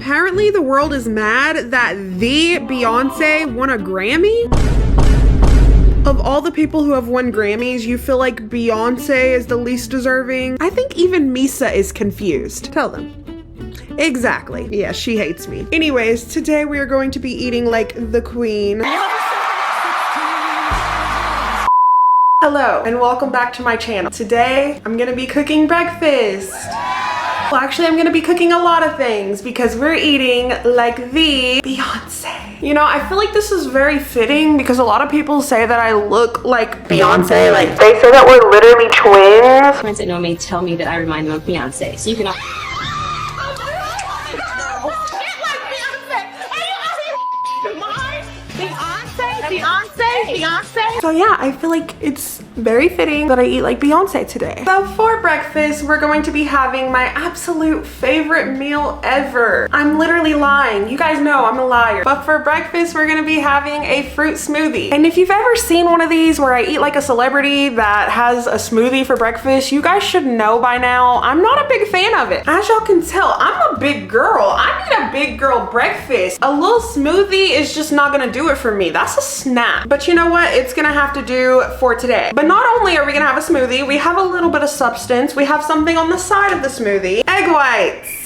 Apparently the world is mad that the Beyonce won a Grammy. Of all the people who have won Grammys, you feel like Beyonce is the least deserving? I think even Misa is confused. Tell them. Exactly. Yeah, she hates me. Anyways, today we are going to be eating like the queen. Hello, and welcome back to my channel. Today, I'm gonna be cooking breakfast. Well, actually, I'm gonna be cooking a lot of things because we're eating like the Beyonce. You know, I feel like this is very fitting because a lot of people say that I look like Beyonce. Like, they say that we're literally twins. Friends that know me tell me that I remind them of Beyonce. So you can... So yeah, I feel like it's very fitting that I eat like Beyonce today. So for breakfast, we're going to be having my absolute favorite meal ever. I'm literally lying. You guys know I'm a liar. But for breakfast, we're gonna be having a fruit smoothie. And if you've ever seen one of these where I eat like a celebrity that has a smoothie for breakfast, you guys should know by now, I'm not a big fan of it. As y'all can tell, I'm a big girl. I need a big girl breakfast. A little smoothie is just not gonna do it for me. That's a snack. But you know what? It's gonna have to do for today. But not only are we gonna have a smoothie, we have a little bit of substance. We have something on the side of the smoothie. Egg whites.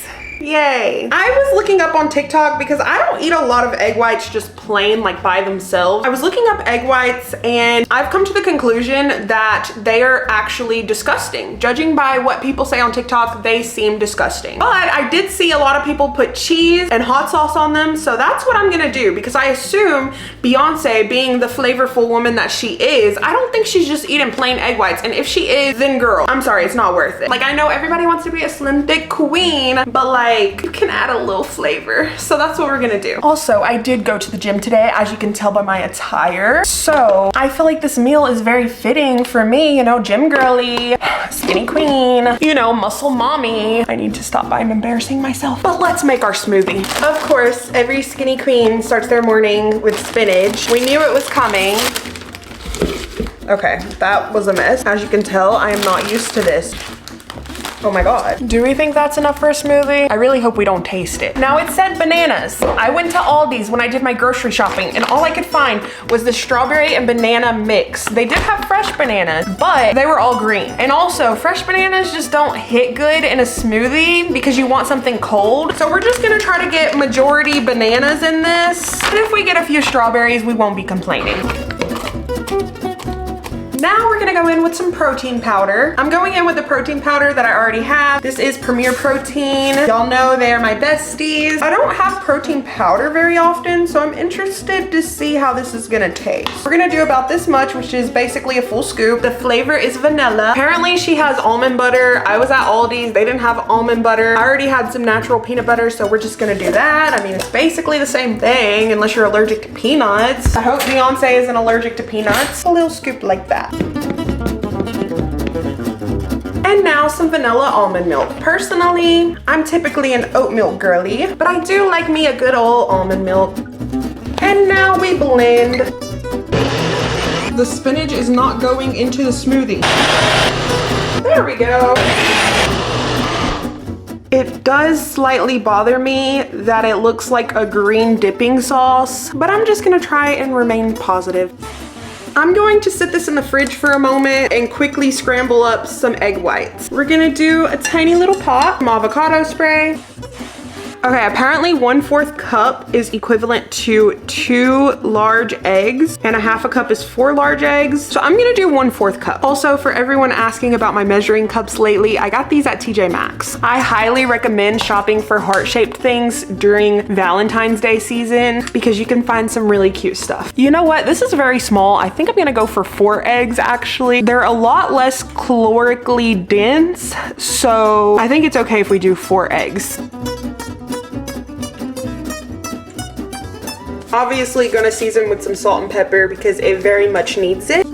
Yay. I was looking up on TikTok because I don't eat a lot of egg whites just plain like by themselves. I was looking up egg whites and I've come to the conclusion that they are actually disgusting. Judging by what people say on TikTok, they seem disgusting. But I did see a lot of people put cheese and hot sauce on them, so that's what I'm gonna do because I assume Beyonce, being the flavorful woman that she is, I don't think she's just eating plain egg whites, and if she is, then girl, I'm sorry, it's not worth it. Like, I know everybody wants to be a slim thick queen, but like, you can add a little flavor. So that's what we're gonna do. Also, I did go to the gym today, as you can tell by my attire. So I feel like this meal is very fitting for me, you know, gym girly, skinny queen, you know, muscle mommy. I need to stop. I'm embarrassing myself. But let's make our smoothie. Of course, every skinny queen starts their morning with spinach. We knew it was coming. Okay, that was a mess. As you can tell, I am not used to this. Oh my God. Do we think that's enough for a smoothie? I really hope we don't taste it. Now it said bananas. I went to Aldi's when I did my grocery shopping and all I could find was the strawberry and banana mix. They did have fresh bananas, but they were all green. And also, fresh bananas just don't hit good in a smoothie because you want something cold. So we're just gonna try to get majority bananas in this. And if we get a few strawberries, we won't be complaining. Now we're gonna go in with some protein powder. I'm going in with the protein powder that I already have. This is Premier Protein. Y'all know they are my besties. I don't have protein powder very often, so I'm interested to see how this is gonna taste. We're gonna do about this much, which is basically a full scoop. The flavor is vanilla. Apparently she has almond butter. I was at Aldi's, they didn't have almond butter. I already had some natural peanut butter, so we're just gonna do that. I mean, it's basically the same thing, unless you're allergic to peanuts. I hope Beyonce isn't allergic to peanuts. A little scoop like that. And now some vanilla almond milk. Personally, I'm typically an oat milk girly, but I do like me a good old almond milk. And now we blend. The spinach is not going into the smoothie. There we go. It does slightly bother me that it looks like a green dipping sauce, but I'm just gonna try and remain positive. I'm going to sit this in the fridge for a moment and quickly scramble up some egg whites. We're gonna do a tiny little pot, some avocado spray. Okay, apparently 1/4 cup is equivalent to 2 large eggs and a 1/2 cup is 4 large eggs. So I'm gonna do 1/4 cup. Also, for everyone asking about my measuring cups lately, I got these at TJ Maxx. I highly recommend shopping for heart-shaped things during Valentine's Day season because you can find some really cute stuff. You know what? This is very small. I think I'm gonna go for 4 eggs actually. They're a lot less calorically dense, so I think it's okay if we do 4 eggs. Obviously gonna season with some salt and pepper because it very much needs it.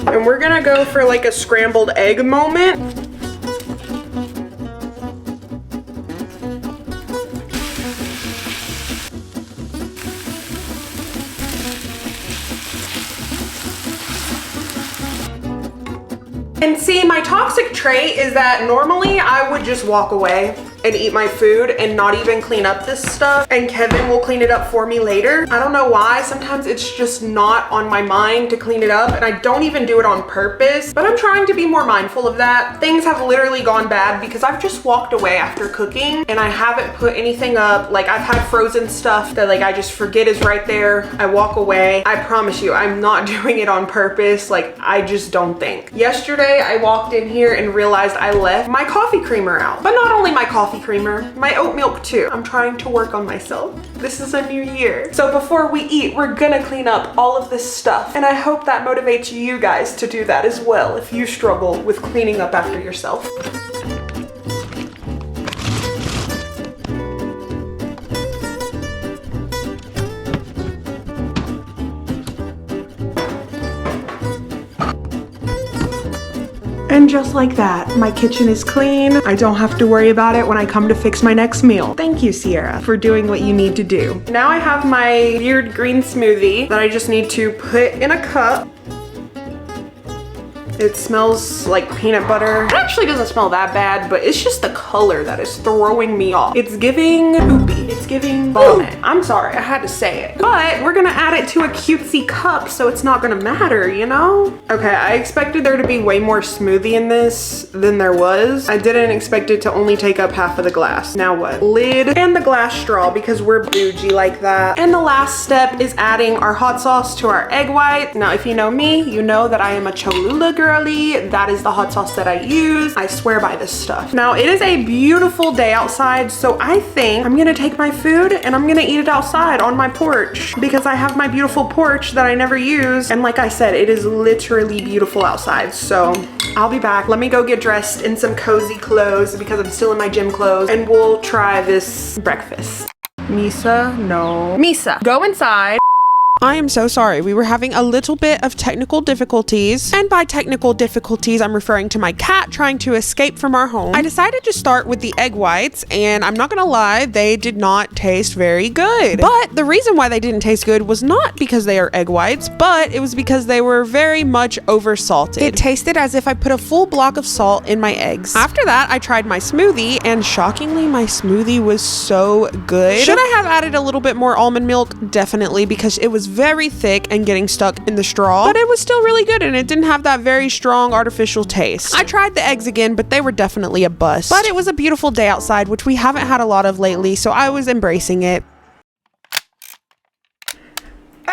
And we're gonna go for like a scrambled egg moment. And see, my toxic trait is that normally I would just walk away. and eat my food and not even clean up this stuff, and Kevin will clean it up for me later. I don't know why. Sometimes it's just not on my mind to clean it up, and I don't even do it on purpose, but I'm trying to be more mindful of that. Things have literally gone bad because I've just walked away after cooking and I haven't put anything up. Like, I've had frozen stuff that like I just forget is right there. I walk away. I promise you, I'm not doing it on purpose. Like, I just don't think. Yesterday, I walked in here and realized I left my coffee creamer out. But not only my coffee creamer, my oat milk too. I'm trying to work on myself. This is a new year. So before we eat, we're gonna clean up all of this stuff. And I hope that motivates you guys to do that as well if you struggle with cleaning up after yourself. And just like that, my kitchen is clean. I don't have to worry about it when I come to fix my next meal. Thank you, Sierra, for doing what you need to do. Now I have my weird green smoothie that I just need to put in a cup. It smells like peanut butter. It actually doesn't smell that bad, but it's just the color that is throwing me off. It's giving poopy. It's giving vomit. I'm sorry, I had to say it. But we're gonna add it to a cutesy cup, so it's not gonna matter, you know? Okay, I expected there to be way more smoothie in this than there was. I didn't expect it to only take up half of the glass. Now what? Lid and the glass straw because we're bougie like that. And the last step is adding our hot sauce to our egg white. Now, if you know me, you know that I am a Cholula girl. That is the hot sauce that I use. I swear by this stuff. Now, it is a beautiful day outside, so I think I'm gonna take my food and I'm gonna eat it outside on my porch because I have my beautiful porch that I never use. And like I said, it is literally beautiful outside. So I'll be back. Let me go get dressed in some cozy clothes because I'm still in my gym clothes, and we'll try this breakfast. Misa, no. Misa, go inside. I am so sorry. We were having a little bit of technical difficulties. And by technical difficulties, I'm referring to my cat trying to escape from our home. I decided to start with the egg whites, and I'm not gonna lie, they did not taste very good. But the reason why they didn't taste good was not because they are egg whites, but it was because they were very much over salted. It tasted as if I put a full block of salt in my eggs. After that, I tried my smoothie, and shockingly, my smoothie was so good. Should I have added a little bit more almond milk? Definitely, because it was very thick and getting stuck in the straw, but it was still really good and it didn't have that very strong artificial taste. I tried the eggs again, but they were definitely a bust. But it was a beautiful day outside, which we haven't had a lot of lately, so I was embracing it.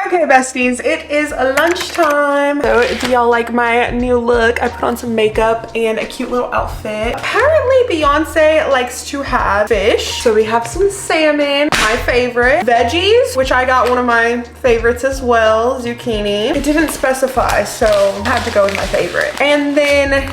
Okay, besties, it is lunchtime. So do y'all like my new look? I put on some makeup and a cute little outfit. Apparently Beyonce likes to have fish. So we have some salmon, my favorite. Veggies, which I got one of my favorites as well, zucchini. It didn't specify, so I had to go with my favorite. And then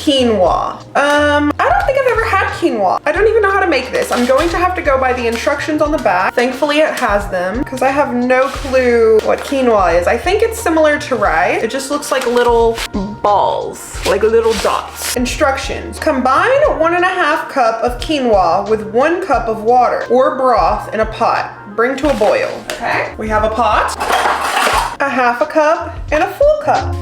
quinoa. I don't think I've ever had quinoa. I don't even know how to make this. I'm going to have to go by the instructions on the back. Thankfully it has them because I have no clue what quinoa is. I think it's similar to rice. It just looks like little balls, like little dots. Instructions. Combine 1.5 cup of quinoa with 1 cup of water or broth in a pot. Bring to a boil. Okay. We have a pot, a 1/2 cup, and a full cup.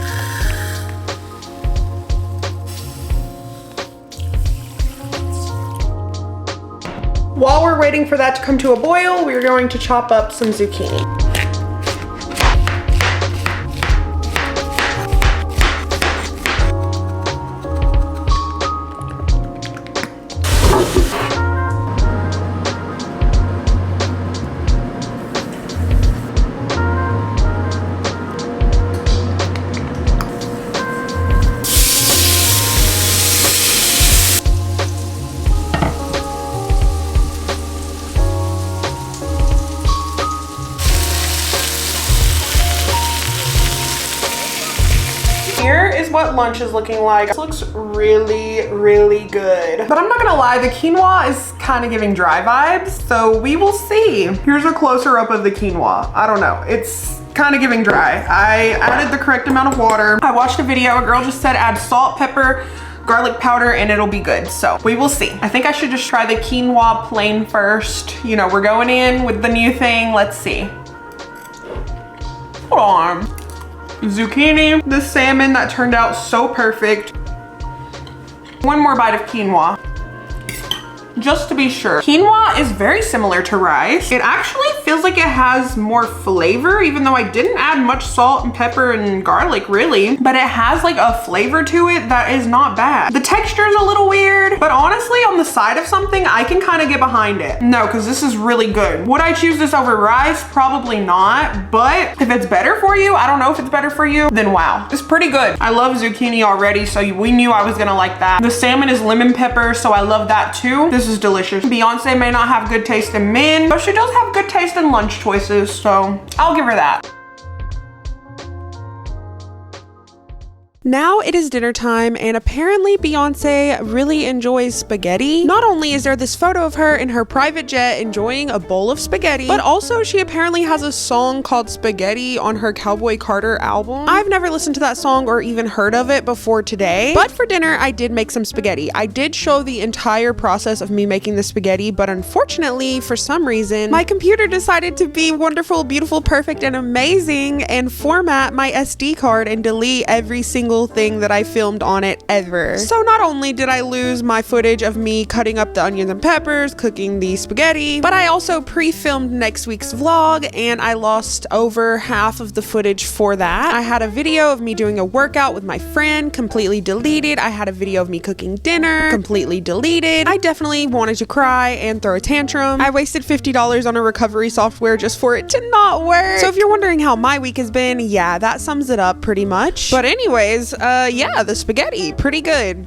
While we're waiting for that to come to a boil, we're going to chop up some zucchini. Here is what lunch is looking like. This looks really, really good. But I'm not gonna lie, the quinoa is kind of giving dry vibes, so we will see. Here's a closer up of the quinoa. I don't know, it's kind of giving dry. I added the correct amount of water. I watched a video, a girl just said add salt, pepper, garlic powder, and it'll be good. So we will see. I think I should just try the quinoa plain first. You know, we're going in with the new thing. Let's see. Hold on. Zucchini, the salmon that turned out so perfect. One more bite of quinoa. just to be sure. Quinoa is very similar to rice. It actually feels like it has more flavor, even though I didn't add much salt and pepper and garlic really, but it has like a flavor to it that is not bad. The texture is a little weird, but honestly on the side of something, I can kind of get behind it. No, because this is really good. Would I choose this over rice? Probably not, but if it's better for you, I don't know if it's better for you, then wow. It's pretty good. I love zucchini already, so we knew I was gonna like that. The salmon is lemon pepper, so I love that too. This is delicious. Beyonce may not have good taste in men, but she does have good taste in lunch choices, so I'll give her that. Now it is dinner time, and apparently Beyonce really enjoys spaghetti. Not only is there this photo of her in her private jet enjoying a bowl of spaghetti, but also she apparently has a song called Spaghetti on her Cowboy Carter album. I've never listened to that song or even heard of it before today, but for dinner I did make some spaghetti. I did show the entire process of me making the spaghetti, but unfortunately for some reason my computer decided to be wonderful, beautiful, perfect, and amazing and format my SD card and delete every single thing that I filmed on it ever. So not only did I lose my footage of me cutting up the onions and peppers, cooking the spaghetti, but I also pre-filmed next week's vlog and I lost over half of the footage for that. I had a video of me doing a workout with my friend, completely deleted. I had a video of me cooking dinner, completely deleted. I definitely wanted to cry and throw a tantrum. I wasted $50 on a recovery software just for it to not work. So if you're wondering how my week has been, yeah, that sums it up pretty much. But anyways, yeah, the spaghetti, pretty good.